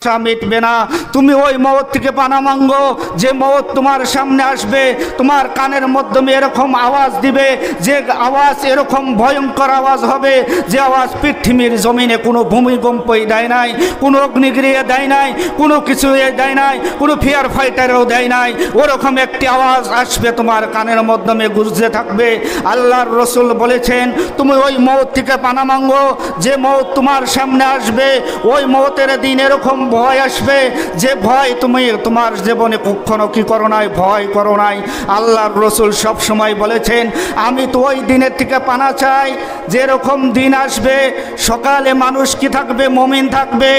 আশা মিটবে না। তুমি ওই মওত থেকে পানা মাঙ্গো যে মওত তোমার সামনে আসবে, তোমার কানের মাধ্যমে এরকম আওয়াজ দিবে, যে আওয়াজ এরকম ভয়ঙ্কর আওয়াজ হবে যে আওয়াজ পৃথিবীর জমিনে কোনো ভূমিকম্পই দেয় নাই, কোনো অগ্নিগিরিয়ে দেয় নাই, কোনো কিছু দেয় নাই, কোনো ফায়ার ফাইটারও দেয় নাই। ওরকম একটি আওয়াজ আসবে তোমার কানের মাধ্যমে গুঁজতে থাকবে। আল্লাহর রসুল বলেছেন তুমি ওই মওত থেকে পানা মাঙ্গো যে মওত তোমার সামনে আসবে। ওই মওতের দিন এরকম ভয় আসবে যে ভয় তুমি তোমার জীবনে কখনো কি করো নাই, ভয় করো নাই। আল্লাহর রসুল সব সময় বলেছেন আমি তো ওই দিনের থেকে পানা চাই যে এরকম দিন আসবে সকালে মানুষ কি থাকবে, মুমিন থাকবে,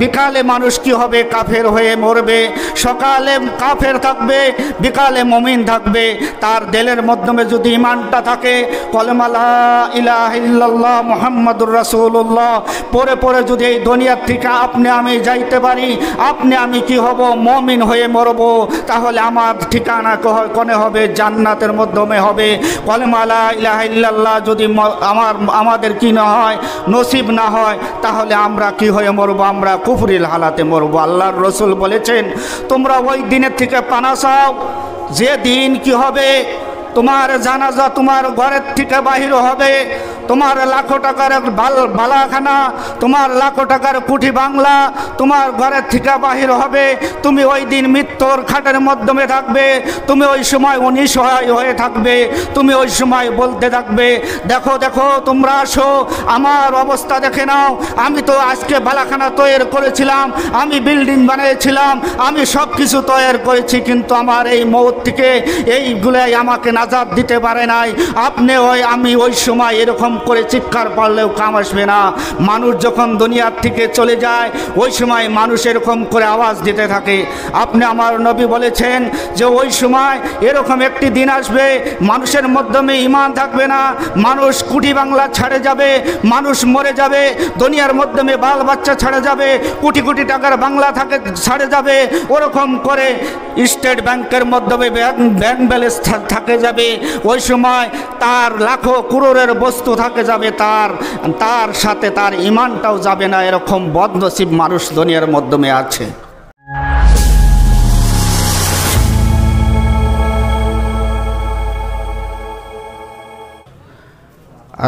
বিকালে মানুষ কি হবে, কাফের হয়ে মরবে। সকালে কাফের থাকবে, বিকালে মুমিন থাকবে। তার দিলের মাধ্যমে যদি ঈমানটা থাকে, কলেমা লা ইলাহা ইল্লাল্লাহ মুহাম্মাদুর রাসূলুল্লাহ পরে পরে যদি এই দুনিয়ার থেকে আপনি আমি যাইতে পারি, আপনি আমি কি হব, মুমিন হয়ে মরব, তাহলে আমার ঠিকানা কোনে হবে, জান্নাতের মাধ্যমে হবে। কলেমা লা ইলাহা ইল্লাল্লাহ যদি আমাদের কি না হয়, নসিব না হয়, তাহলে আমরা কি হয়ে মরব, আমরা কুফরিল হালাতে মরব। আল্লাহর রসুল বলেছেন তোমরা ওই দিনের থেকে পানা চাও যে দিন কি হবে তোমার জানাজা তোমার ঘরের থেকে বাহির হবে, তোমার লাখো টাকার বালাখানা, তোমার লাখো টাকার কুঠি বাংলা তোমার ঘরের থেকে বাহির হবে। তুমি ওই দিন মৃত্যুর খাটের মাধ্যমে থাকবে, তুমি ওই সময় অনিসহায় হয়ে থাকবে, তুমি ওই সময় বলতে থাকবে দেখো দেখো তোমরা আসো, আমার অবস্থা দেখে নাও, আমি তো আজকে বালাখানা তৈরি করেছিলাম, আমি বিল্ডিং বানিয়েছিলাম, আমি সব কিছু তৈরি করেছি, কিন্তু আমার এই মওত থেকে এইগুলাই আমাকে নাজাত দিতে পারে নাই। আপনি আমি ওই সময় এরকম করে চিৎকার পারলেও কাম আসবে না। মানুষ যখন দুনিয়ার থেকে চলে যায় ওই সময় মানুষ এরকম করে আওয়াজ দিতে থাকে। আপনি আমার নবী বলেছেন যে ওই সময় এরকম একটি দিন আসবে মানুষের মাধ্যমে ঈমান থাকবে না, মানুষ কুটি বাংলা ছাড়ে যাবে, মানুষ মরে যাবে, দুনিয়ার মাধ্যমে বাল বাচ্চা ছাড়ে যাবে, কোটি কোটি টাকার বাংলা ছাড়ে যাবে, ওরকম করে স্টেট ব্যাংকের মাধ্যমে ব্যাংক ব্যালেন্স থাকে যাবে। ওই সময় তার লাখো করোড়ের বস্তু থাকে যাবে, তার সাথে তার ঈমানটাও যাবে না। এরকম বদনসিব মানুষ দুনিয়ার মাধ্যমে আছে।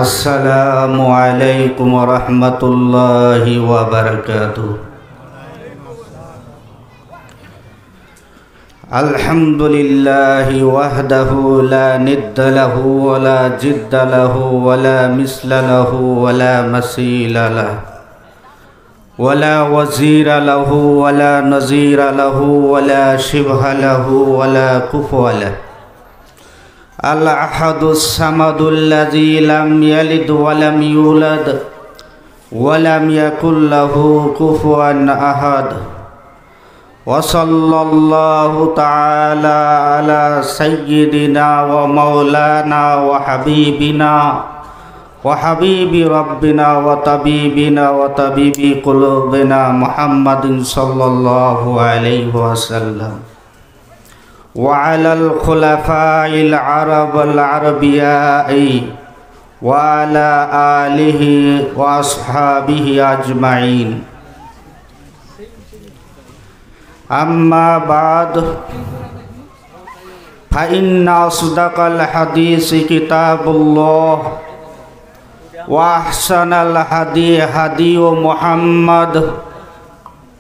আসসালামু আলাইকুম ওয়া রাহমাতুল্লাহি ওয়া বারাকাতুহু। আলহামদুলিল্লাহি ওয়াহদাহু লা নিদ্দা লাহু ওয়া লা জিদ্দা লাহু ওয়া লা মিসলা লাহু ওয়া লা মাসিলা লাহু ওয়া লা ওয়াজিরা লাহু ওয়া লা নাযীরা লাহু ওয়া লা শিবহা লাহু ওয়া লা কুফুয়া লাহু। আল আহাদুস সামাদুল্লাযী লাম ইয়ালিদ ওয়া লাম ইউলাদ ওয়া লাম ইয়াকুল লাহু কুফুয়ান আহাদ। وصلى الله تعالى على سيدنا ومولانا وحبيبنا وحبيب ربنا وطبيبنا وطبيب قلوبنا محمد صلى الله عليه وسلم وعلى الخلفاء العرب العربياء وعلى آله وأصحابه أجمعين. أما بعد فإن أصدق الحديث كتاب الله وأحسن الهدي هدي محمد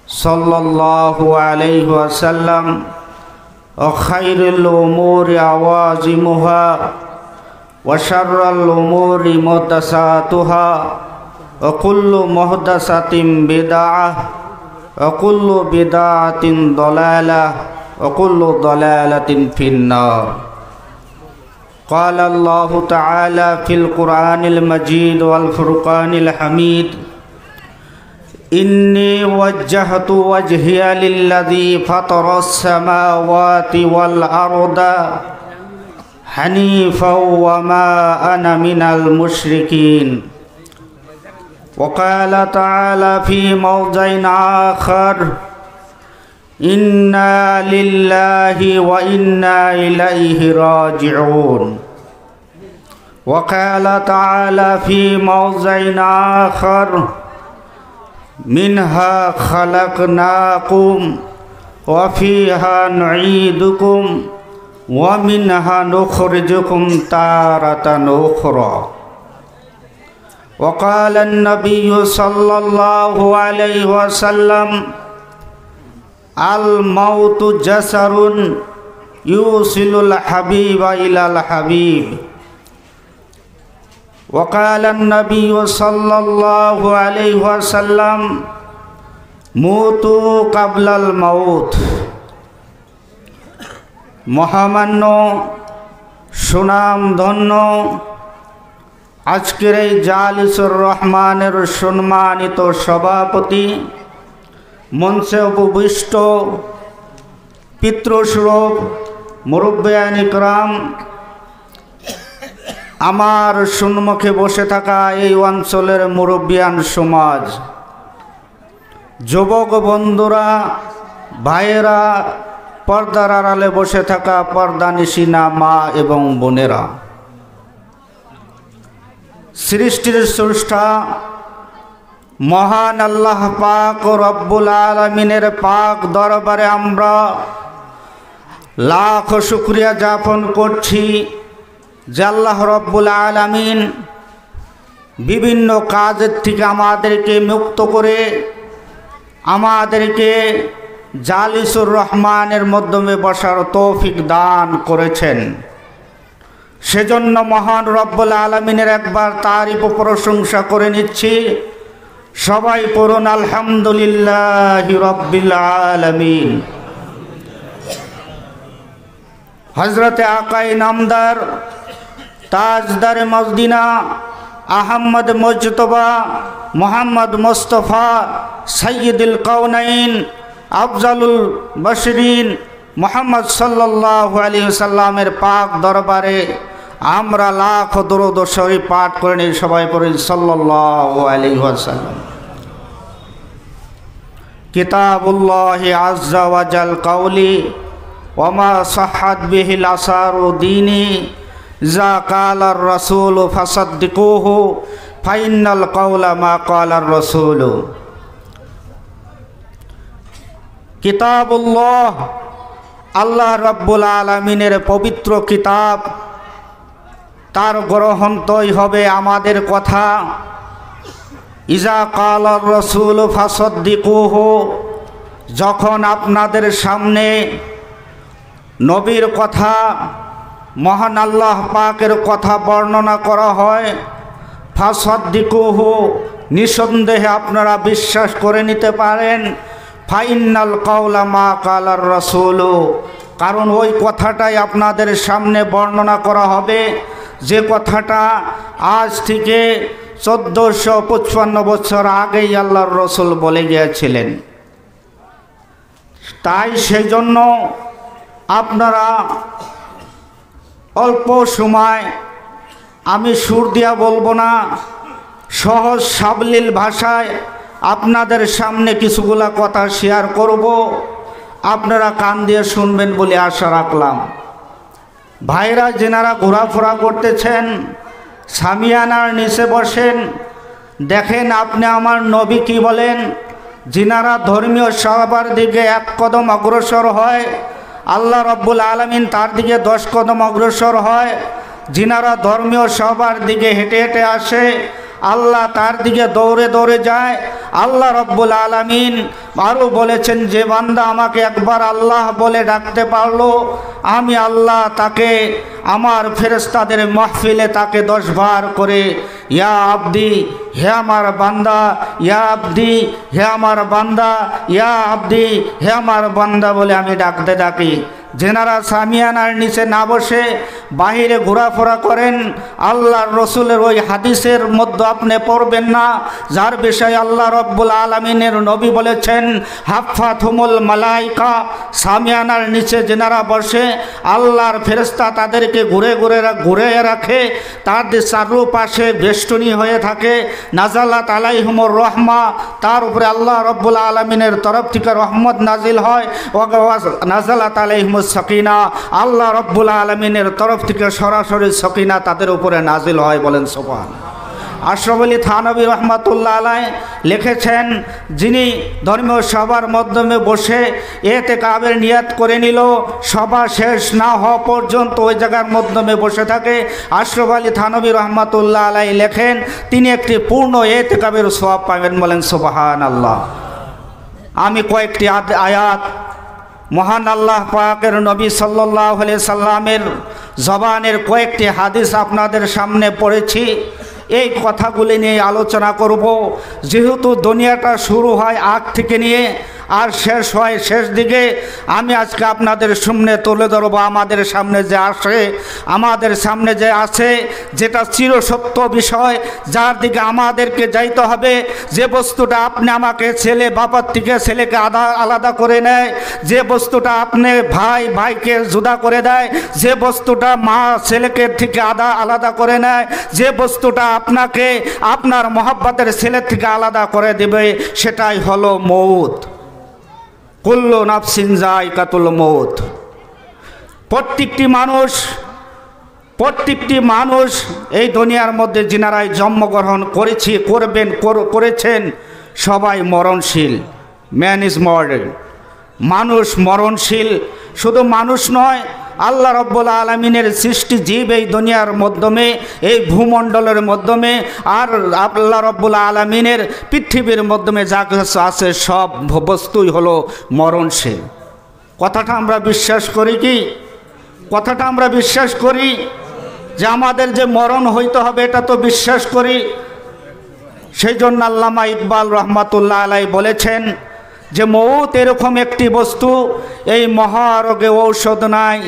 صلى الله عليه وسلم وخير الأمور عوازمها وشر الأمور محدثاتها وكل محدثة بدعة وكل بدعة ضلالة وكل ضلالة في النار. قال الله تعالى في القرآن المجيد والفرقان الحميد إني وجهت وجهي للذي فطر السماوات والأرض حنيفا وما أنا من المشركين. وقال تعالى في موضع آخر إنا لله وإنا إليه راجعون. وقال تعالى في موضع آخر মিনহা খালাকনাকুম ওয়া ফিহা নুঈদুকুম ওয়া মিনহা নুখরিজুকুম তারাতান উখরা। وقال النبي صلى الله عليه وسلم الموت جسر يوصل الحبيب إلى الحبيب. وقال النبي صلى الله عليه وسلم موتوا قبل الموت. মহামান্য সুনাম ধন্য আজকের এই জালিসুর রহমানের সম্মানিত সভাপতি, মঞ্চে উপবিষ্ট পিতৃস্বরূপ মুরব্বিয়ান ইকরাম, আমার সম্মুখে বসে থাকা এই অঞ্চলের মুরব্বিয়ান সমাজ, যুবক বন্ধুরা, ভাইয়েরা, পর্দার আড়ালে বসে থাকা পর্দানিশিনা মা এবং বোনেরা, সৃষ্টির স্রষ্টা মহান আল্লাহ পাক ও রব্বুল আলামিনের পাক দরবারে আমরা লাখ শুকরিয়া জ্ঞাপন করছি যে আল্লাহ রব্বুল আলামিন বিভিন্ন কাজের থেকে আমাদেরকে মুক্ত করে আমাদেরকে জালিসুর রহমানের মাধ্যমে বসার তৌফিক দান করেছেন। সেজন্য মহান রব্বুল আলামিনের একবার তারিফ ও প্রশংসা করে নিচ্ছি। সবাই পড়ুন আলহামদুলিল্লাহি রাব্বিল আলামিন। হযরতে আকায়ে নামদার তাজদারে মদিনা আহমদ মুজতবা মোহাম্মদ মুস্তাফা সাইয়্যিদুল কাউনাইন আফজালুল বাশরিন মোহাম্মদ সাল্লাল্লাহু আলাইহি ওয়াসাল্লামের পাক দরবারে আমরা লাখ দরুদ শরীফ পাঠ করে নিই। সবাই পড়ি সাল্লাল্লাহু আলাইহি ওয়াসাল্লাম। কিতাবুল্লাহি আযজা ওয়া জাল কাউলি ওয়া মা সাহহাত বিহিল আসারু দীনি যা কালার রাসূল ফাসাদ্দিকুহু ফাইনাল কাওলা মা কালার রাসূল। কিতাবুল্লাহ আল্লাহ রাব্বুল আলামিনের পবিত্র কিতাব, তার গ্রহণই হবে আমাদের কথা। ইজা কালার রাসূল ফাসাদ্দিকুহু, যখন আপনাদের সামনে নবীর কথা, মহান আল্লাহ পাকের কথা বর্ণনা করা হয়, ফাসাদ্দিকুহু, নিঃসন্দেহে আপনারা বিশ্বাস করে নিতে পারেন। ফাইনাল কাওলা মা কালার রাসূল, কারণ ওই কথাটাই আপনাদের সামনে বর্ণনা করা হবে, যে কথাটা আজ থেকে 1455 বছর আগেই আল্লাহর রসুল বলে গিয়েছিলেন। তাই সেই জন্য আপনারা অল্প সময়, আমি সুর দিয়া বলবো না, সহজ সাবলীল ভাষায় আপনাদের সামনে কিছুগুলা কথা শেয়ার করব, আপনারা কান দিয়ে শুনবেন বলে আশা রাখলাম। ভাইরা যেনারা ঘোরাফেরা করতেছেন, সামিয়ানার নিচে বসেন, দেখেন আপনি আমার নবী কি বলেন। যিনারা ধর্মীয় সবার দিকে 1 কদম অগ্রসর হয়, আল্লাহ রব্বুল আলামিন তার দিকে 10 কদম অগ্রসর হয়। যিনারা ধর্মীয় সবার দিকে হেঁটে হেঁটে আসে, আল্লাহ তার দিকে দৌড়ে দৌড়ে যায়। আল্লাহ রব্বুল আলামিন আরও বলেছেন, যে বান্দা আমাকে একবার আল্লাহ বলে ডাকতে পারলো, আমি আল্লাহ তাকে আমার ফেরেশতাদের মাহফিলে তাকে 10 বার করে ইয়া আব্দি, হে আমার বান্দা, ইয়া আব্দি, হে আমার বান্দা, ইয়া আব্দি, হে আমার বান্দা বলে আমি ডাকতে ডাকি। যেনারা সামিয়ানার নিচে না বসে বাহিরে ঘোরাফেরা করেন, আল্লাহর রসুলের ওই হাদিসের মধ্যে আপনি পড়বেন না, যার বিষয়ে আল্লাহ রব্বুল আলামিনের নবী বলেছেন, হাফাথুমুল মালাইকা, সামিয়ানার নিচে যেনারা বসে আল্লাহর ফেরেশতা তাদেরকে ঘুরে রাখে, তাদের চারপাশে বেষ্টনী হয়ে থাকে। নাজালাত আলাইহিমুর রহমা, তার উপরে আল্লাহ রব্বুল আলামিনের তরফ থেকে রহমত নাজিল হয়। নাজালাত আলাইহিমুস সাকিনা, আল্লাহ রব্বুল আলামিনের তরফ থেকে সরাসরি সাকিনা তাদের উপরে নাজিল হয়। বলেন সুবহানাল্লাহ। আশরাফ আলী থানভী রহমাতুল্লাহ আলাইহি লিখেছেন, যিনি ধর্মীয় সভার মাধ্যমে বসে ইতিকাফের নিয়াত করে নিল, সভা শেষ না হওয়া পর্যন্ত ওই জায়গার মাধ্যমে বসে থাকে, আশরাফ আলী থানভী রহমাতুল্লাহ আলাইহি লেখেন তিনি একটি পূর্ণ ইতিকাফের সওয়াব পাবেন। বলেন সুবহানাল্লাহ। আমি কয়েকটি আয়াত মহান আল্লাহ পাকের নবী সাল্লাল্লাহু আলাইহি সাল্লামের জবানের কয়েকটি হাদিস আপনাদের সামনে পড়েছি। এই কথাগুলি নিয়ে আলোচনা করব। যেহেতু দুনিয়াটা শুরু হয় আগ থেকে নিয়ে আর শেষ হয় শেষ দিকে, আমি আজকে আপনাদের সামনে তুলে ধরব আমাদের সামনে যে আসে, আমাদের সামনে যে আছে, যেটা চিরসত্য বিষয়, যার দিকে আমাদেরকে যাইতে হবে। যে বস্তুটা আপনি আমাকে ছেলে বাবার থেকে ছেলেকে আলাদা করে নেয়, যে বস্তুটা আপনি ভাই ভাইকে জুদা করে দেয়, যে বস্তুটা মা ছেলেকে থেকে আলাদা করে নেয়, যে বস্তুটা আপনাকে আপনার মহব্বতের ছেলের থেকে আলাদা করে দেবে, সেটাই হলো মউত। কুল্লু নাফসিন যায়কাতুল মউত। প্রত্যেকটি মানুষ এই দুনিয়ার মধ্যে যিনারাই জন্মগ্রহণ করেছেন সবাই মরণশীল। Man is mortal. মানুষ মরণশীল। শুধু মানুষ নয়, আল্লাহ রব্বুল আলমিনের সৃষ্টি জীব এই দুনিয়ার মাধ্যমে, এই ভূমণ্ডলের মাধ্যমে, আর আল্লাহ রব্বুল আলমিনের পৃথিবীর মাধ্যমে যা কিছু আছে সব বস্তুই হলো মরণশীল। কথাটা আমরা বিশ্বাস করি কি? কথাটা আমরা বিশ্বাস করি যে আমাদের যে মরণ হইতে হবে, এটা তো বিশ্বাস করি। সেই জন্য আল্লামা ইকবাল রহমাতুল্লাহ আলাইহি বলেছেন যে মউত এরকম একটি বস্তু, এই মহারোগে ঔষধ নাই,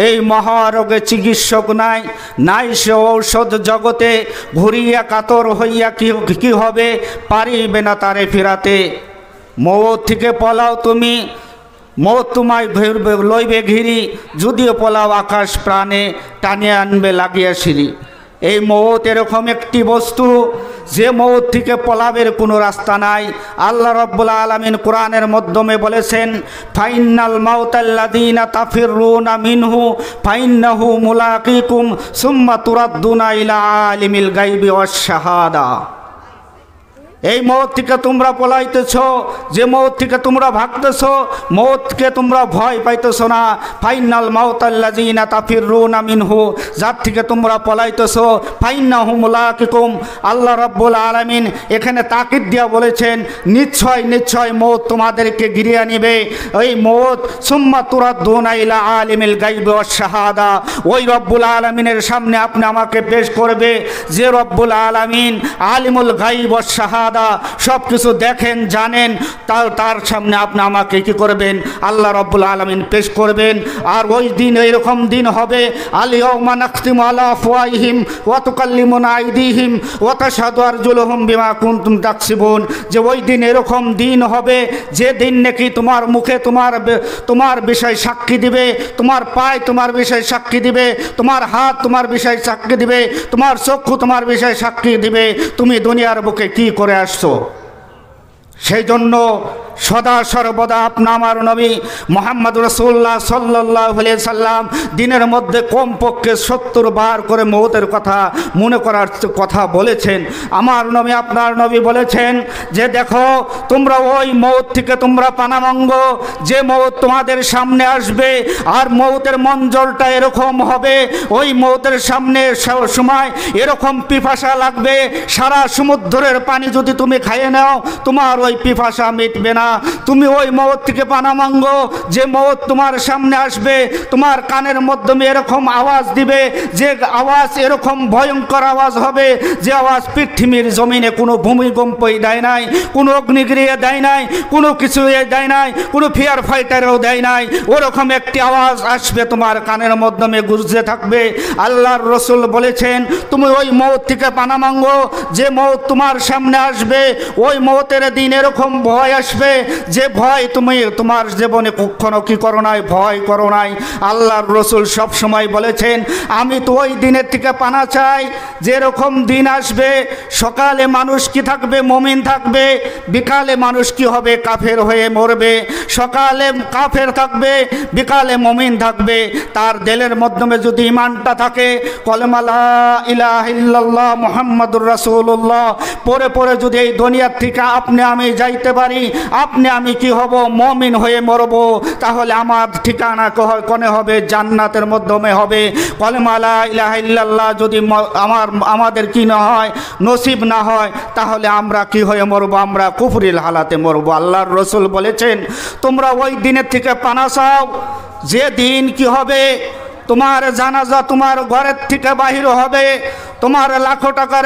এই মহারোগে চিকিৎসক নাই, নাই সে ঔষধ জগতে, ঘুরিয়া কাতর হইয়া কি হবে, পারিবে না তারে ফিরাতে। মউত থেকে পলাও তুমি, মউত তোমায় লইবে ঘিরি, যদিও পলাও আকাশ প্রাণে, টানিয়ে আনবে লাগিয়া সিঁড়ি। এই মউত এরকম একটি বস্তু যে মউত থেকে পলাবের কোনো রাস্তা নাই। আল্লাহ রাব্বুল আলামিন কোরআনের মাধ্যমে বলেছেন, ফাইনাল মাউতাল্লাযীনা তাফিরুনা মিনহু ফাইন্নাহু মুলাকিকুম সুম্মা তুরাদ্দুনা ইলা আলিমিল গায়বি ওয়াশ শাহাদা। এই মউত থেকে তোমরা পলাইতেছ, যে মউত থেকে তোমরা ভাগতেছ, মউতকে তোমরা ভয় পাইতেছ না। ফাইনাল মাউতাল্লাযীনা তাফিরুনা মিনহু, যার থেকে তোমরা পলাইতেছ, ফাইন্নাহু মুলাকিকুম। আল্লাহ রাব্বুল আলামিন এখানে তাকিদ দিয়া বলেছেন, নিশ্চয় নিশ্চয় মউত তোমাদেরকে ঘিরিয়ে নিবে। এই মউত সুম্মা তুরাদ্দুনা ইলা আলিমিল গায়বি ওয়াশ শাহাদা। ওই রব্বুল আলামিনের সামনে আপনি আমাকে পেশ করবে, যে রব্বুল আলামিন আলিমুল গায়ব ওয়াশ শাহাদা, সব কিছু দেখেন জানেন, তার সামনে আপনি আমাকে কি করবেন? আল্লাহ রাব্বুল আলামিন পেশ করবেন। আর ওই দিন এরকম দিন হবে, আল ইয়াউমা নাখতিমু আলা আফওয়াহিহিম ওয়া তুকাল্লিমুনা আইদিহিম ওয়া তাশহাদু আরজুলুহুম বিমা কুনতুম তাকসিবুন। যে ওই দিন এরকম দিন হবে, যে দিন নাকি তোমার মুখে তোমার বিষয় সাক্ষী দিবে, তোমার পায় তোমার বিষয় সাক্ষী দিবে, তোমার হাত তোমার বিষয় সাক্ষী দিবে, তোমার চক্ষু তোমার বিষয় সাক্ষী দিবে তুমি দুনিয়ার বুকে কি করে আসছো। সেই জন্য সদা সর্বদা আমার নবী মুহাম্মদ রাসূলুল্লাহ সাল্লাল্লাহু আলাইহি সাল্লাম দিনের মধ্যে কমপক্ষে 70 বার করে মউতের কথা মনে করার কথা বলেছেন। আমার নবী আপনার নবী বলেছেন যে দেখো, তোমরা ওই মউত থেকে তোমরা পানামঙ্গ, যে মউত তোমাদের সামনে আসবে, আর মউতের মঞ্জলটা এরকম হবে, ওই মউতের সামনে সময় এরকম পিপাসা লাগবে, সারা সমুদ্রের পানি যদি তুমি খাইয়ে নাও তোমার ওই পিপাসা মিটবে না। তুমি ওই মউত থেকে পানা মাঙ্গো, যে মউত তোমার সামনে আসবে, তোমার কানের মাধ্যমে এরকম আওয়াজ দিবে, যে আওয়াজ এরকম ভয়ঙ্কর আওয়াজ হবে, যে আওয়াজ পৃথিবীর জমিনে কোনো ভূমিকম্পই দেয় নাই, কোনো অগ্নিগিরিয়ে দেয় নাই, কোনো কিছু দেয় নাই, কোনো ফায়ার ফাইটারও দেয় নাই। ওরকম একটি আওয়াজ আসবে, তোমার কানের মাধ্যমে গুঁজতে থাকবে। আল্লাহর রাসূল বলেছেন, তুমি ওই মউত থেকে পানা মাঙ্গো, যে মউত তোমার সামনে আসবে, ওই মউতের দিন এরকম ভয় আসবে, হবে যে ভয় তুমি তোমার জীবনে কখনো কি করো নাই, ভয় করো নাই। আল্লাহর রসুল সব সময় বলেছেন আমি তো ওই দিনের থেকে পানা চাই যেরকম দিন আসবে সকালে মানুষ কি থাকবে, মুমিন থাকবে, বিকালে মানুষ কি হবে, কাফের হয়ে মরবে। সকালে কাফের থাকবে, বিকালে মুমিন থাকবে। তার দিলের মাধ্যমে যদি ঈমানটা থাকে, কলেমা লা ইলাহা ইল্লাল্লাহ মুহাম্মাদুর রাসূলুল্লাহ পরে পরে যদি এই দুনিয়ার থেকে আপনি আমি যাইতে পারি, আপনি আমি কি হব, মুমিন হয়ে মরব, তাহলে আমার ঠিকানা কোনে হবে, জান্নাতের মাধ্যমে হবে। কলেমা লা ইলাহা ইল্লাল্লাহ যদি আমাদের কি না হয়, নসিব না হয়, তাহলে আমরা কি হয়ে মরব, আমরা কুফরিল হালাতে মরব। আল্লাহর রসুল বলেছেন তোমরা ওই দিনের থেকে পানা চাও যে দিন কি হবে তোমার জানাজা তোমার ঘরের থেকে বাহির হবে, তোমার লাখো টাকার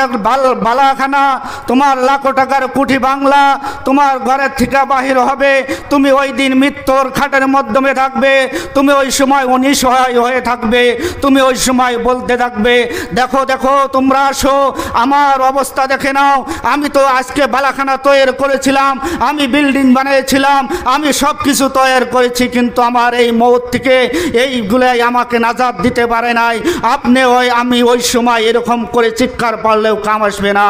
বালাখানা, তোমার লাখো টাকার কুঠি বাংলা তোমার ঘরের থেকে বাহির হবে। তুমি ওই দিন মৃত্যুর খাটের মাধ্যমে থাকবে, তুমি ওই সময় অনিসহায় হয়ে থাকবে, তুমি ওই সময় বলতে থাকবে দেখো দেখো তোমরা আসো, আমার অবস্থা দেখে নাও, আমি তো আজকে বালাখানা তৈরি করেছিলাম, আমি বিল্ডিং বানিয়েছিলাম, আমি সব কিছু তৈরি করেছি, কিন্তু আমার এই মৌত থেকে এইগুলাই আমাকে নাজাত দিতে পারে নাই। আপনি আমি ওই সময় এরকম করে চিৎকার পারলেও কাম আসবে না।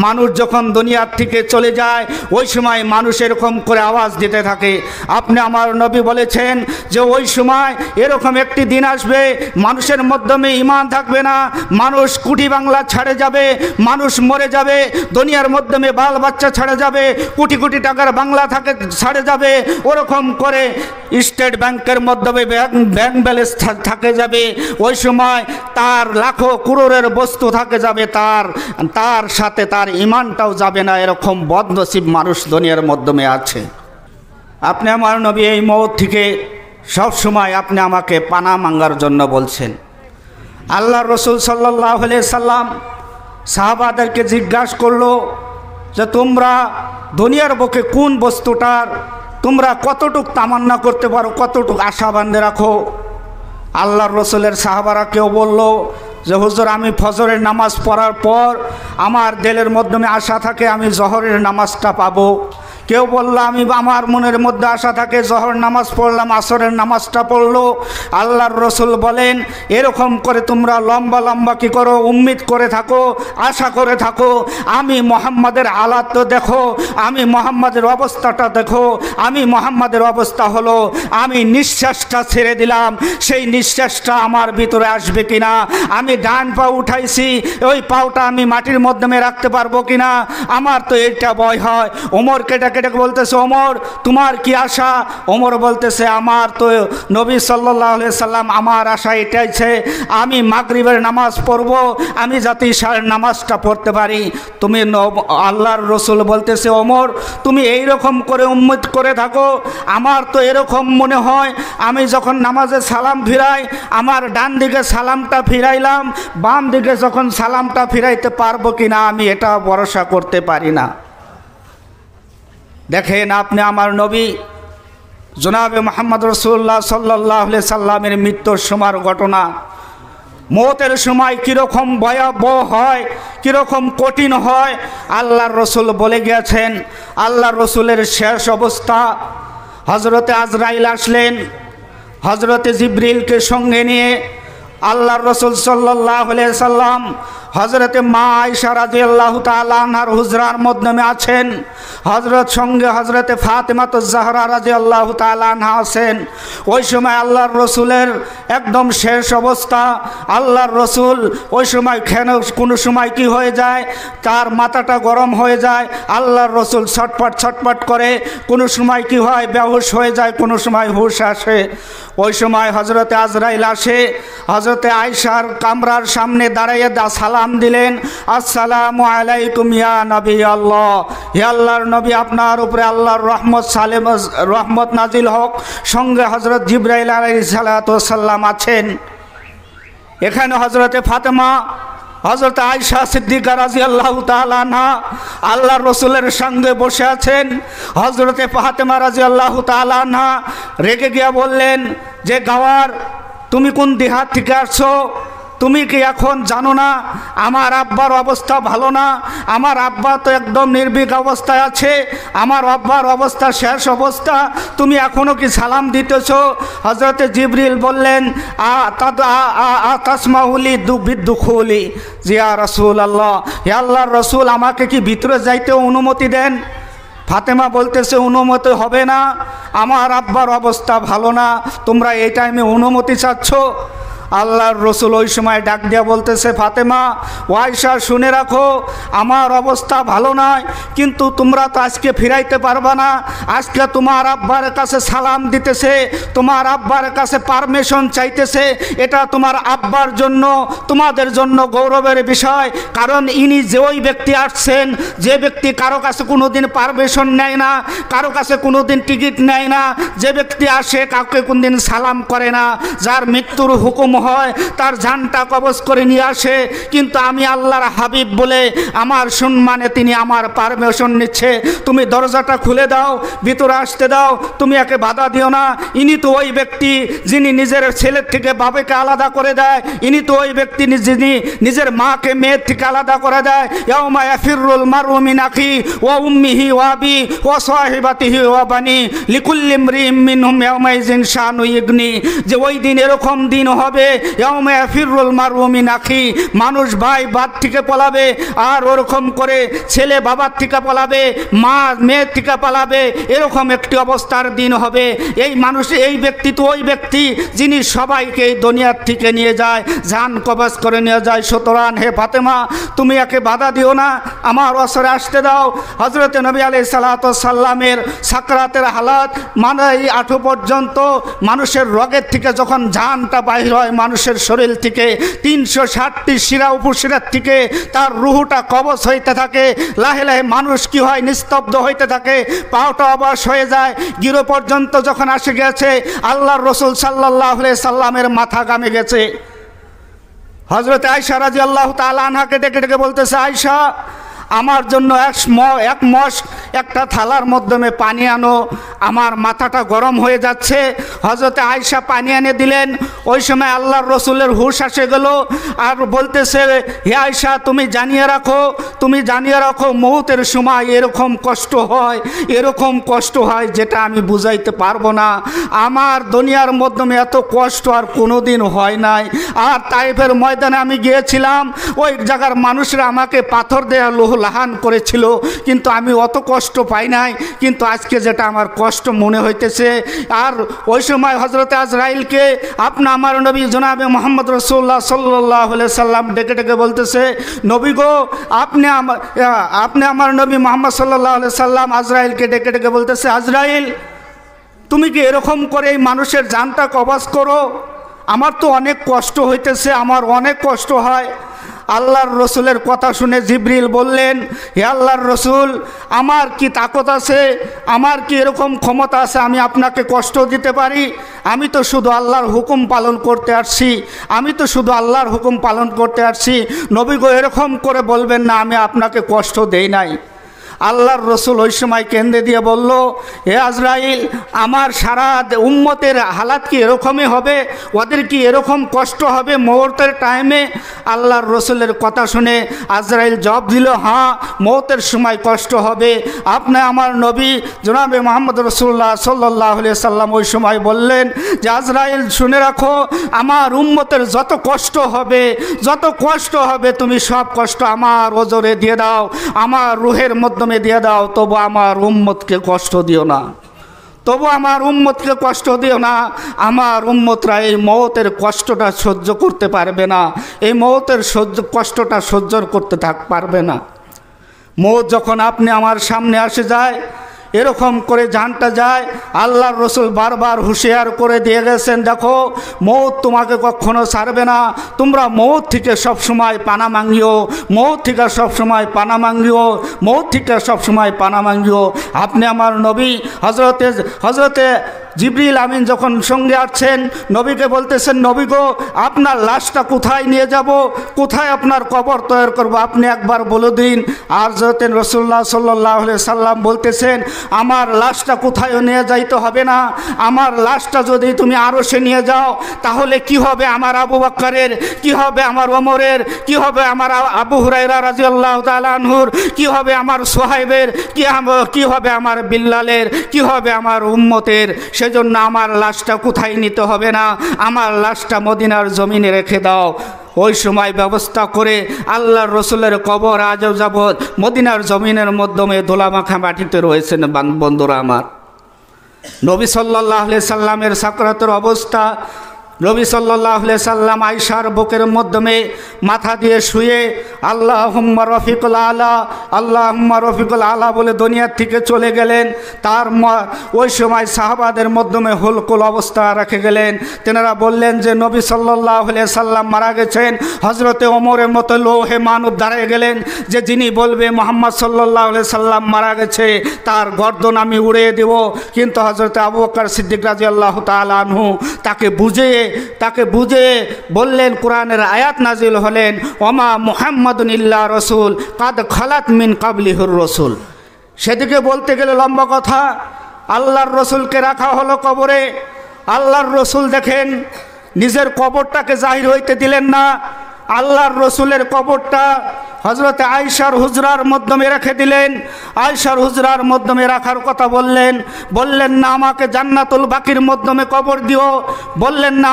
মানুষ যখন দুনিয়ার থেকে চলে যায় ওই সময় মানুষ এরকম করে আওয়াজ দিতে থাকে। আপনি আমার নবী বলেছেন যে ওই সময় এরকম একটি দিন আসবে মানুষের মাধ্যমে ঈমান থাকবে না, মানুষ কুটি বাংলা ছাড়ে যাবে, মানুষ মরে যাবে, দুনিয়ার মাধ্যমে বাল বাচ্চা ছাড়ে যাবে, কোটি কোটি টাকার বাংলা থাকে ছাড়ে যাবে, ওরকম করে স্টেট ব্যাংকের মাধ্যমে ব্যাংক ব্যালেন্স থাকে যাবে। ওই সময় তার লাখো করোড়ের বস্তু থাকে যাবে, তার সাথে তার ঈমানটাও যাবে না। এরকম বদনসিব মানুষ দুনিয়ার মাধ্যমে আছে। আপনি আমার নবী এই মওত থেকে সব সময় আপনি আমাকে পানা মাঙ্গার জন্য বলছেন। আল্লাহ রসুল সাল্লাল্লাহু আলাইহি সাল্লাম সাহাবাদেরকে জিজ্ঞাসা করলো যে তোমরা দুনিয়ার বুকে কোন বস্তুটার তোমরা কতটুক তামান্না করতে পারো, কতটুক আশা বাঁধে রাখো। আল্লাহর রসুলের সাহাবারা কেউ বলল যে হুজুর আমি ফজরের নামাজ পড়ার পর আমার দিলের মাধ্যমে আশা থাকে আমি জহরের নামাজটা পাবো। কেউ বলল আমার মনের মধ্যে আশা থাকে জহর নামাজ পড়লাম, আসরের নামাজটা পড়লো। আল্লাহর রসুল বলেন এরকম করে তোমরা লম্বা লম্বা কি করো, উম্মিদ করে থাকো, আশা করে থাকো। আমি মোহাম্মদের হালাত তো দেখো, আমি মোহাম্মদের অবস্থাটা দেখো। আমি মোহাম্মদের অবস্থা হলো আমি নিঃশ্বাসটা ছেড়ে দিলাম, সেই নিঃশ্বাসটা আমার ভিতরে আসবে কিনা, আমি ডান পা উঠাইছি ওই পাওটা আমি মাটির মাধ্যমে রাখতে পারবো কিনা, আমার তো এটা ভয় হয়। ওমরকে ডেকে বলতেছে ওমর তোমার কি আশা? ওমর বলতেছে আমার তো নবী সাল্লাল্লাহু আলাইহি সাল্লাম আমার আশা এটাইছে আমি মাগরিবের নামাজ পড়ব, আমি যাতে ইশার নামাজটা পড়তে পারি। তুমি আল্লাহর রসুল বলতেছে ওমর তুমি এই রকম করে উম্মত করে থাকো, আমার তো এরকম মনে হয় আমি যখন নামাজে সালাম ফিরাই আমার ডান দিকে সালামটা ফিরাইলাম, বাম দিকে যখন সালামটা ফিরাইতে পারবো কিনা আমি এটা ভরসা করতে পারি না। দেখেন আপনি আমার নবী জনাবে মুহাম্মদ রাসূলুল্লাহ সাল্লাল্লাহু আলাইহি সাল্লামের মৃত্যুর সময়ের ঘটনা, মওতের সময় কীরকম ভয়াবহ হয়, কীরকম কঠিন হয় আল্লাহর রসুল বলে গিয়েছেন। আল্লাহর রসুলের শেষ অবস্থা, হজরতে আজরাইল আসলেন, হজরতে জিবরিলকে সঙ্গে নিয়ে আল্লাহর রসুল সাল্লাল্লাহু আলাইহি সাল্লাম হজরতে মা আয়েশা রাদিয়াল্লাহু তাআলা আনহার হুজরার মাধ্যমে আছেন, হজরত সঙ্গে হজরতে ফাতেমাতুজ জাহরা রাদিয়াল্লাহু তাআলা আনহা আছেন। ওই সময় আল্লাহর রসুলের একদম শেষ অবস্থা। আল্লাহর রসুল ওই সময় কোনো সময় কি হয়ে যায় তার মাথাটা গরম হয়ে যায়, আল্লাহর রসুল ছটপট ছটপট করে, কোনো সময় কি হয় বেহুশ হয়ে যায়, কোনো সময় হুশ আসে। ওই সময় হজরতে আজরাইল আসে, হজরতে আয়েশার কামরার সামনে দাঁড়িয়ে সালাম দিলেন, আসসালামু আলাইকুম ইয়া নবী আল্লাহ, হে আল্লাহর নবী আপনার উপরে আল্লাহর রহমত নাজিল হোক। সঙ্গে হজরত জিবরাইল আলাইহিস সালাতু ওয়াস সালাম আছেন। এখানে হজরতে ফাতেমা, হজরত আয়েশা সিদ্দিকা রাদিয়াল্লাহু তাআলা আনহা আল্লাহর রসুলের সঙ্গে বসে আছেন। হজরতে ফাতেমা রাদিয়াল্লাহু তাআলা আনহা রেগে গিয়া বললেন যে গাওয়ার তুমি কোন দেহাত থেকে আসছো, তুমি কি এখন জানো না আমার আব্বার অবস্থা ভালো না? আমার আব্বা তো একদম নির্ভীক অবস্থায় আছে, আমার আব্বার অবস্থা শেষ অবস্থা, তুমি এখনও কি সালাম দিতেছো? হযরতে জিবরিল বললেন তাসমাহুলি বিদ্দুখুলি, জিয়া রাসূলুল্লাহ, হে আল্লাহর রাসূল, আমাকে কি ভিতরে যাইতে অনুমতি দেন? ফাতেমা বলতেছে অনুমতি হবে না, আমার আব্বার অবস্থা ভালো না, তোমরা এই টাইমে অনুমতি চাচ্ছ? আল্লাহর রসুল ওই সময় ডাক দিয়া বলতেছে, ফাতেমা ও আয়েশা শুনে রাখো, আমার অবস্থা ভালো নয়, কিন্তু তোমরা তো আজকে ফিরাইতে পারবা না। আজকে তোমার আব্বার কাছে সালাম দিতেছে, তোমার আব্বার কাছে পারমিশন চাইতেছে, এটা তোমার আব্বার জন্য, তোমাদের জন্য গৌরবের বিষয়। কারণ ইনি যে ওই ব্যক্তি আসছেন, যে ব্যক্তি কারো কাছে কোনো দিন পারমিশন নেয় না, কারো কাছে কোনো দিন টিকিট নেয় না, যে ব্যক্তি আসে কাউকে কোন দিন সালাম করে না, যার মৃত্যুর হুকুম হয়, তার জানটা কবজ করে নিয়ে আসে। কিন্তু আমি আল্লাহর হাবিব বলে আমার সম্মানে তিনি আমার পারমিশন নিচ্ছে, তুমি দরজাটা খুলে দাও, ভিতরে আসতে দাও, তুমি একে বাধা দিও না। ইনি তো ওই ব্যক্তি যিনি নিজের ছেলের থেকে বাবাকে আলাদা করে দেয়, ইনি তো ওই ব্যক্তি যিনি নিজের মাকে মেয়ের থেকে আলাদা করে দেয়। ইয়াউমা ইয়াফিরুল মারউ মিন আখি ওয়া উম্মিহি ওয়া আবি ওয়া সাহিবাতিহি ওয়া বানি লিকুল্লি ইমরিইম মিনহুম ইয়াউমাইযিন শানু ইগনি, যে ওই দিন এরকম দিন হবে, ইয়াউমা ইয়াফিরুল মারউ মিন আখি, মানুষ ভাই বাপ থেকে পলাবে, আর ওরকম করে ছেলে বাবার থেকে পলাবে, মা মেয়ের থেকে পালাবে, এরকম একটি অবস্থার দিন হবে। এই মানুষ, এই ব্যক্তি তো ওই ব্যক্তি যিনি সবাইকে এই দুনিয়ার থেকে নিয়ে যায়, জান কবজ করে নিয়ে যায়। সুতরাং হে ফাতেমা, তুমি একে বাধা দিও না, আমার অসরে আসতে দাও। হযরত নবী আলাইহিস সালাতু ওয়াস সালামের সাকরাতের হালাত মানে এই আঁঠু পর্যন্ত, মানুষের রগের থেকে যখন জানটা বাহির হয় মানুষের শরীর থেকে, 360টি শিরা উপশিরার থেকে তার রুহুটা কবজ হইতে থাকে। লাহে লাহে মানুষ কি হয়, নিস্তব্ধ হইতে থাকে, পাওটা অবশ হয়ে যায়। গিরো পর্যন্ত যখন আসে গেছে, আল্লাহর রসুল সাল্লাল্লাহু আলাইহি সাল্লামের মাথা গামে গেছে। হযরত আয়েশা রাদিয়াল্লাহু তাআলা আনহাকে ডেকে ডেকে বলতেছে, আয়েশা আমার জন্য এক মশ একটা থালার মাধ্যমে পানি আনো, আমার মাথাটা গরম হয়ে যাচ্ছে। হযরতে আয়েশা পানি এনে দিলেন। ওই সময় আল্লাহর রসুলের হুঁশ আসে গেল, আর বলতেছে, হে আয়েশা তুমি জানিয়ে রাখো, তুমি জানিয়ে রাখো, মৌতের সময় এরকম কষ্ট হয়, এরকম কষ্ট হয় যেটা আমি বুঝাইতে পারবো না। আমার দুনিয়ার মাধ্যমে এত কষ্ট আর কোনো দিন হয় নাই। আর তাইফের ময়দানে আমি গিয়েছিলাম, ওই জায়গার মানুষরা আমাকে পাথর দেয়া লাহান করেছিল, কিন্তু আমি অত কষ্ট পাই নাই। কিন্তু আজকে যেটা আমার কষ্ট মনে হইতেছে। আর ওই সময় হযরত আজরাইলকে আমার নবী জনাবে মুহাম্মদ রাসূলুল্লাহ সাল্লাল্লাহু আলাইহি সাল্লাম ডেকে ডেকে বলতেছে, নবী গো, আপনি আমার নবী মুহাম্মদ সাল্লাল্লাহু আলাইহি সাল্লাম আজরাইলকে ডেকে ডেকে বলতেছে, আজরাইল তুমি কি এরকম করে এই মানুষের জানটা কবজ করো? আমার তো অনেক কষ্ট হইতেছে, আমার অনেক কষ্ট হয়। আল্লাহর রসুলের কথা শুনে জিবরিল বললেন, হে আল্লাহর রসুল, আমার কি তাকত আছে, আমার কি এরকম ক্ষমতা আছে আমি আপনাকে কষ্ট দিতে পারি? আমি তো শুধু আল্লাহর হুকুম পালন করতে আসছি, আমি তো শুধু আল্লাহর হুকুম পালন করতে আসছি। নবী গো, এরকম করে বলবেন না, আমি আপনাকে কষ্ট দেই নাই। আল্লাহর রসুল ওই সময় কেন্দ্রে দিয়ে বলল, হে আজরাইল, আমার সারা উম্মতের হালাত কি এরকমই হবে? ওদের কি এরকম কষ্ট হবে মৌতের টাইমে? আল্লাহর রসুলের কথা শুনে আজরাইল জবাব দিল, হ্যাঁ, মৌতের সময় কষ্ট হবে। আপনি আমার নবী জনাবে মুহাম্মদ রাসূলুল্লাহ সাল্লাল্লাহু আলাইহি সাল্লাম ওই সময় বললেন যে, আজরাইল শুনে রাখো, আমার উম্মতের যত কষ্ট হবে, যত কষ্ট হবে, তুমি সব কষ্ট আমার ওজরে দিয়ে দাও, আমার রুহের মাধ্যমে দিয়ে দাও, তবু আমার উম্মতকে কষ্ট দিও না, তবু আমার উম্মতকে কষ্ট দিও না। আমার উম্মতরা এই মওতের কষ্টটা সহ্য করতে পারবে না, এই মওতের কষ্টটা সহ্য করতে পারবে না। মওত যখন আপনি আমার সামনে আসে যায়, এরকম করে জানটা যায়, আল্লাহর রসুল বারবার হুঁশিয়ার করে দিয়ে গেছেন, দেখো মওত তোমাকে কখনো ছাড়বে না, তোমরা মওত থেকে সবসময় পানা মাঙ্গিও, মওত থেকে সবসময় পানা মাঙ্গিও, মওত থেকে সবসময় পানা মাঙ্গিও। আপনি আমার নবী হজরতে জিবরিল আমিন যখন সঙ্গে আসছেন, নবীকে বলতেছেন, নবী গো, আপনার লাশটা কোথায় নিয়ে যাব, কোথায় আপনার কবর তৈরি করব, আপনি একবার বলে দিন। আর যতেন রাসূলুল্লাহ সাল্লাল্লাহু আলাইহি সাল্লাম বলতেছেন, আমার লাশটা কোথায় নিয়ে যাইতে হবে না, আমার লাশটা যদি তুমি আরশে নিয়ে যাও তাহলে কি হবে আমার আবু বকরের, কি হবে আমার ওমরের, কি হবে আমার আবু হুরায়রা রাদিয়াল্লাহু তাআলা আনহুর, কি হবে আমার সোহাইবের, কি হবে আমার বিল্লালের, কি হবে আমার উম্মতের। সেজন্য আমার লাশটা কোথায় নিতে হবে না, আমার লাশটা মদিনার জমিনে রেখে দাও। ওই সময় ব্যবস্থা করে আল্লাহর রসুলের কবর আজ যাবৎ মদিনার জমিনের মাধ্যমে দোলামাখা মাটিতে রয়েছেন। বন্ধুরা আমার, নবী সাল্লাল্লাহু আলাইহি সাল্লামের সাকরাতের অবস্থা, নবী সাল্লাল্লাহু আলাইহি সাল্লাম আয়েশার বুকের মাধ্যমে মাথা দিয়ে শুয়ে আল্লাহুম্মা রফিকুল আলা, আল্লাহুম্মা রফিকুল আলা বলে দুনিয়ার থেকে চলে গেলেন। তার ওই সময় সাহাবাদের মাধ্যমে হুলকুল অবস্থা রেখে গেলেন। তেনারা বললেন যে নবী সাল্লাল্লাহু আলাইহি সাল্লাম মারা গেছেন। হযরতে ওমরের মতো লোহে মানব দাঁড়িয়ে গেলেন যে যিনি বলবে মুহাম্মদ সাল্লাল্লাহু আলাইহি সাল্লাম মারা গেছে তার গর্দন আমি উড়িয়ে দেব। কিন্তু হযরতে আবু বকর সিদ্দিক রাদিয়াল্লাহু তাআলা আনহু তাকে বুঝে বললেন, কোরআনের আয়াত নাজিল হলেন, ওমা মুহাম্মাদুন ইল্লা রাসূল কাদ খালাত মিন কাবলিহির রাসূল। সেদিকে বলতে গেলে লম্বা কথা। আল্লাহর রসুলকে রাখা হলো কবরে। আল্লাহর রসুল দেখেন নিজের কবরটাকে জাহির হইতে দিলেন না। আল্লাহর রসুলের কবরটা হযরতে আয়েশার হুজরার মাধ্যমে রেখে দিলেন। আয়েশার হুজরার মাধ্যমে রাখার কথা বললেন না আমাকে জান্নাতুল বাকির মাধ্যমে কবর দিও, বললেন না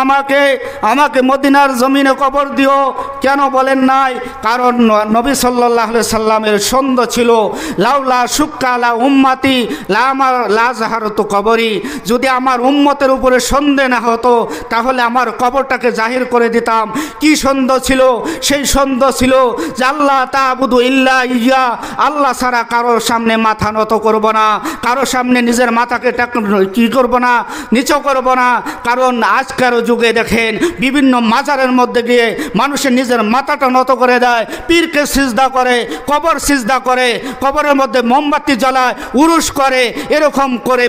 আমাকে মদিনার জমিনে কবর দিও। কেন বলেন নাই? কারণ নবী সাল্লাল্লাহু আলাইহি সাল্লামের ছন্দ ছিল, লাউলা শুক্কা আলা উম্মতি লা জাহারতু কবরি, যদি আমার উম্মতের উপরে সন্দেহ না হতো তাহলে আমার কবরটাকে জাহির করে দিতাম। কি ছন্দ ছিল? সেই ছন্দ ছিল যে আল্লাহ তা'বুদু ইল্লা ইয়া, আল্লাহ ছাড়া কারোর সামনে মাথা নত করব না, কারোর সামনে নিজের মাথাকে কি করব না, নিচু করব না। কারণ আজকের যুগে দেখেন বিভিন্ন মাজারের মধ্যে গিয়ে মানুষের নিজের মাথাটা নত করে দেয়, পীরকে সিজদা করে, কবর সিজদা করে, কবরের মধ্যে মোমবাতি জ্বালায়, উরুস করে, এরকম করে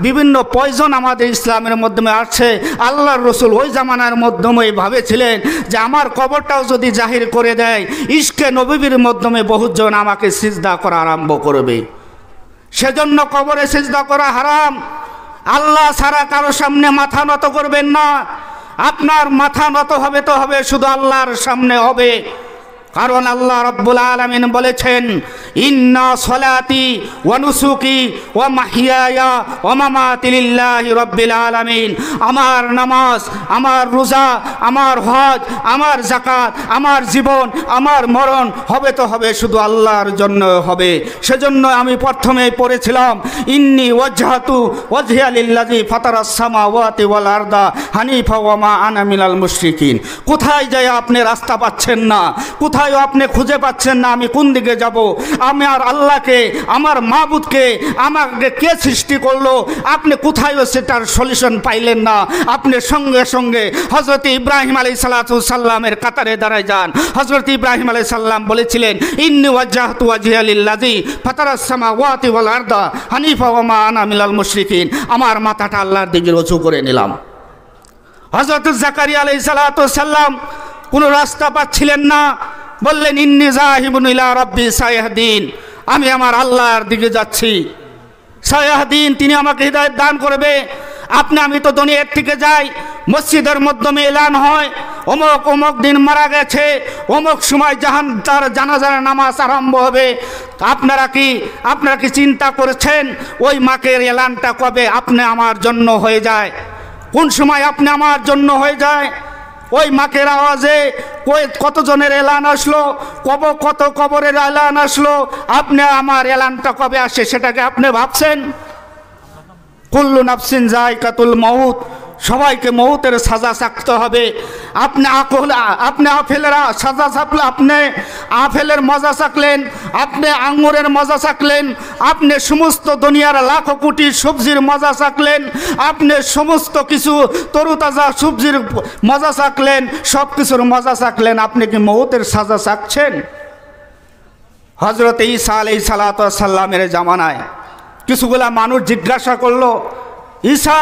বিভিন্ন পয়জন আমাদের ইসলামের মাধ্যমে আসছে। আল্লাহর রসুল ওই জামানার মাধ্যমে ভাবেছিলেন যে আমার কবরটাও যদি জাহির করে দেয়, ইশকে নবীর মাধ্যমে বহুজন আমাকে সিজদা করা আরম্ভ করবে। সেজন্য কবরে সিজদা করা হারাম। আল্লাহ ছাড়া কারো সামনে মাথা নত করবেন না। আপনার মাথা নত হবে শুধু আল্লাহর সামনে হবে। কারণ আল্লাহ রাব্বুল আলামিন বলেছেন, ইন্না সলাতি ওয়া নুসুকি ওয়া মাহইয়ায়া ওয়া মামাতি লিল্লাহি রাব্বিল আলামিন। আমার নামাজ, আমার রোজা, আমার হজ, আমার যাকাত, আমার জীবন, আমার মরণ হবে শুধু আল্লাহর জন্য হবে। সেজন্য আমি প্রথমে পড়েছিলাম, ইন্নী ওয়াজহাতু ওয়াজহিয়া লিল্লাযী ফাতারাস সামাওয়াতি ওয়াল আরদা হানিফা ওয়া মা আনা মিনাল মুশরিকিন। কোথায় যায় আপনি রাস্তা পাচ্ছেন না, কোথায় আপনি খুঁজে পাচ্ছেন না আমি কোন দিকে যাব। আমার আল্লাহকে, আমার মাবুদকে আমাকে কে সৃষ্টি করলো, আপনি কোথায় সেটার সলিউশন পাইলেন না। আপনি সঙ্গে সঙ্গে হযরত ইব্রাহিম আলাইহিস সালামের কাতারে দাঁড়ায় যান। হযরত ইব্রাহিম আলাইহিস সালাম বলেছিলেন, ইন্নী ওয়াজজাহতু ওয়াজহিয়া লিল্লাযী ফাতারাস সামাওয়াতি ওয়াল আরদা হানিফা ওয়া মা আনা মিনাল মুশরিকিন। আমার মাথাটা আল্লাহর দিকে রুজু করে নিলাম। হযরত জাকারিয়া আলাইহিস সালাম কোনো রাস্তা পাচ্ছিলেন না, বললেন, ইন্নী যাহিবুন ইলা রাব্বি সায়াহদিন, আমি আমার আল্লাহর দিকে যাচ্ছি। সায়াহদিন, তিনি আমাকে হিদায়াত দান করবে। আমি তো দুনিয়ার থেকে যাই, মসজিদের মাধ্যমে এলান হয় অমুক দিন মারা গেছে, অমুক সময় তার জানাজার নামাজ আরম্ভ হবে। আপনারা কি চিন্তা করেছেন ওই মাকের এলানটা কবে আপনি আমার জন্য হয়ে যায়? কোন সময় আপনি আমার জন্য হয়ে যায়? ওই মাকের আওয়াজে কতজনের এলান আসলো, কত কবরের এলান আসলো। আপনি আমার এলানটা কবে আসে সেটাকে আপনি ভাবছেন? কুল্লু নাফসিন যায়কাতুল মাউত, সবাইকে মৌতের সাজা চাকতে হবে। আপনি আপেলেরা সাজা চাপলে, আপনি আপেলের মজা চাকলেন, আপনি আঙ্গুরের মজা চাকলেন, আপনি সমস্ত দুনিয়ার লাখো কোটি সবজির মজা চাকলেন, আপনি সমস্ত কিছু তরুতাজা সবজির মজা চাকলেন, সব কিছুর মজা চাকলেন, আপনি কি মৌতের সাজা চাকছেন? হযরত ঈসা আলাইহিস সালামের জামানায় কিছুগুলা মানুষ জিজ্ঞাসা করলো ঈসা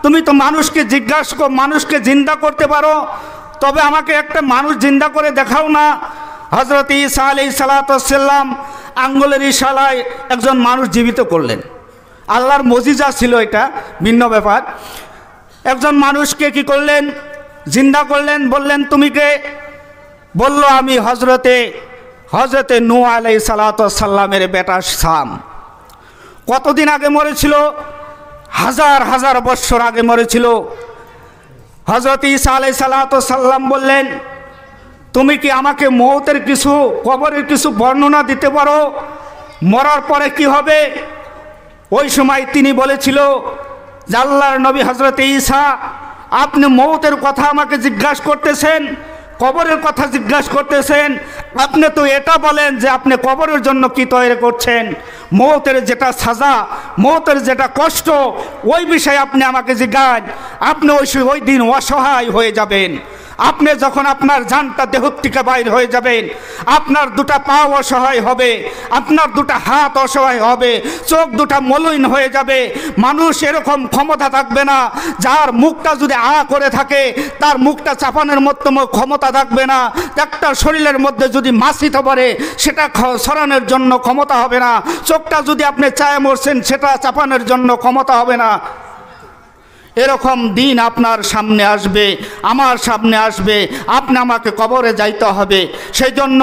তুমি তো মানুষকে জিন্দা করতে পারো, তবে আমাকে একটা মানুষ জিন্দা করে দেখাও না। হযরত ঈসা আলাইহিস সালাম আঙ্গুলের ইশারায় একজন মানুষ জীবিত করলেন। আল্লাহর মুজিজা ছিল, এটা ভিন্ন ব্যাপার। একজন মানুষকে কি করলেন? জিন্দা করলেন। বললেন তুমি কে? বলল আমি হজরতে নূহ আলাইহিস সালামের বেটা শাম। কতদিন আগে মরেছিল? হাজার হাজার বৎসর আগে মরেছিল। হজরত ঈসা আলাইহিস সালাম বললেন তুমি কি আমাকে মওতের কিছু, কবরের কিছু বর্ণনা দিতে পারো? মরার পরে কি হবে? ওই সময় তিনি বলেছিল যে আল্লাহর নবী হজরত ঈসা, আপনি মওতের কথা আমাকে জিজ্ঞাসা করতেছেন, কবরের কথা জিজ্ঞাসা করতেছেন। আপনি তো এটা বলেন যে আপনি কবরের জন্য কি তৈরি করছেন, মওতের যেটা সাজা, মওতের যেটা কষ্ট, ওই বিষয়ে আপনি আমাকে জিজ্ঞাসা। আপনি ওই দিন অসহায় হয়ে যাবেন। আপনি যখন আপনার জানটা দেহ থেকে বাইর হয়ে যাবেন, আপনার দুটা পা অসহায় হবে, আপনার দুটা হাত অসহায় হবে, চোখ দুটা মলিন হয়ে যাবে। মানুষ এরকম ক্ষমতা থাকবে না, যার মুখটা যদি করে থাকে তার মুখটা চাপানোর মতো ক্ষমতা থাকবে না। একটা শরীরের মধ্যে যদি মাছিতে পারে সেটা সরানোর জন্য ক্ষমতা হবে না। চোখটা যদি আপনি চায় মরছেন সেটা চাপানোর জন্য ক্ষমতা হবে না। এরকম দিন আপনার সামনে আসবে, আমার সামনে আসবে, আপনি আমাকে কবরে যাইতে হবে। সেই জন্য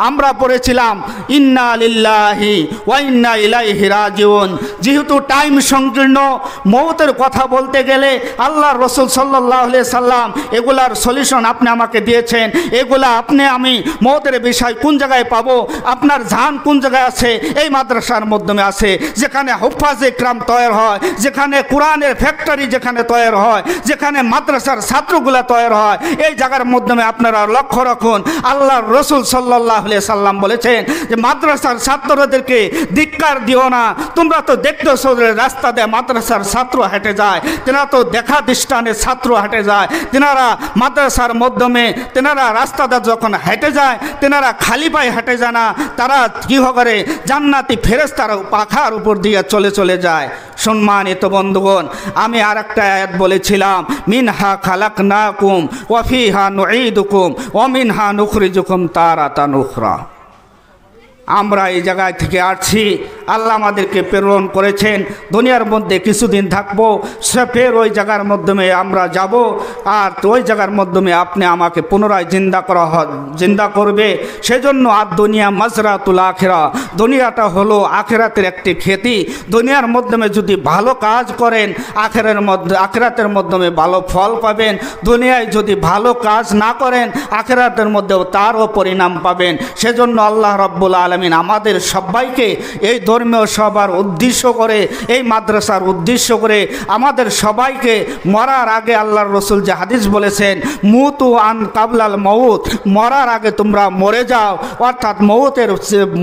আমরা পড়েছিলাম ইন্না লিল্লাহি ওয়া ইন্না ইলাইহি রাজিউন। যেহেতু টাইম সংকীর্ণ, মওতের কথা বলতে গেলে আল্লাহর রাসূল সাল্লাল্লাহু আলাইহি সাল্লাম এগুলার সলিউশন আপনি আমাকে দিয়েছেন। এগুলা আমি মওতের বিষয় কোন জায়গায় পাবো, আপনার জান কোন জায়গায় আছে? এই মাদ্রাসার মাধ্যমে আছে, যেখানে হুফাজে কিরাম তৈরি হয়, যেখানে কোরআনের ফ্যাক্টরি যেখানে তৈরি হয়, যেখানে মাদ্রাসার ছাত্রগুলা তৈরি হয়। এই জায়গার মাধ্যমে আপনারা লক্ষ্য রাখুন, আল্লাহর রাসূল সাল্লাল্লাহু আলাইহি সাল্লাম বলেছেন যে মাদ্রাসার ছাত্রদেরকে ধিক্কার দিও না। তোমরা তো দেখতেছো রাস্তা দিয়ে মাদ্রাসার ছাত্র হেঁটে যায়, তেনারা তো দেখা দৃষ্টানে ছাত্র হেঁটে যায়। তেনারা মাদ্রাসার মাধ্যমে তেনারা রাস্তাটা যখন হেঁটে যায়, তেনারা খালি পায়ে হেঁটে যায় না, তারা কি করে জান্নাতি ফেরেশতার পাখার উপর দিয়ে চলে যায়। সম্মানিত বন্ধুগণ, আমি আর একটা আয়াত বলেছিলাম, মিনহা খালাকনাকুম ওয়া ফিহা নুঈদুকুম ওয়া মিনহা নুখরিজুকুম তারাতান উখরা। আমরা এই জায়গায় থেকে আসছি, আল্লাহ আমাদেরকে প্রেরণ করেছেন, দুনিয়ার মধ্যে কিছুদিন থাকবো, সে ফের ওই জায়গার মাধ্যমে আমরা যাব, আর ওই জায়গার মাধ্যমে আপনি আমাকে পুনরায় জিন্দা করবে। সেজন্য আর দুনিয়া মাজরাতুল আখিরা, দুনিয়াটা হলো আখিরাতের একটি খেতি। দুনিয়ার মাধ্যমে যদি ভালো কাজ করেন আখিরাতের মাধ্যমে ভালো ফল পাবেন, দুনিয়ায় যদি ভালো কাজ না করেন আখিরাতের মধ্যেও তারও পরিণাম পাবেন। সেজন্য আল্লাহ রাব্বুল আলামিন আমাদের সবাইকে এই ধর্মীয় সভার উদ্দেশ্য করে, এই মাদ্রাসার উদ্দেশ্য করে আমাদের সবাইকে মরার আগে আল্লাহর রাসূল যে হাদিস বলেছেন, মুতু আন কাবলাল মউত, মরার আগে তোমরা মরে যাও। অর্থাৎ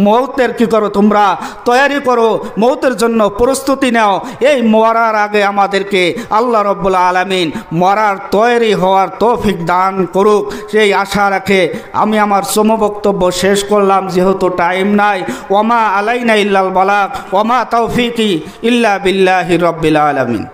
মউতের কি করো, তোমরা তৈরি করো, মউতের জন্য প্রস্তুতি নাও। এই মরার আগে আমাদেরকে আল্লাহ রাব্বুল আলামিন মরার তৈরি হওয়ার তৌফিক দান করুক, সেই আশা রাখে আমি আমার বক্তব্য শেষ করলাম। যেহেতু টাইম নাই, ওমা আলাইনা ইল্লাল বালাগ ওমা তাওফিকি ইল্লা বিল্লাহি রাব্বিল আলামিন।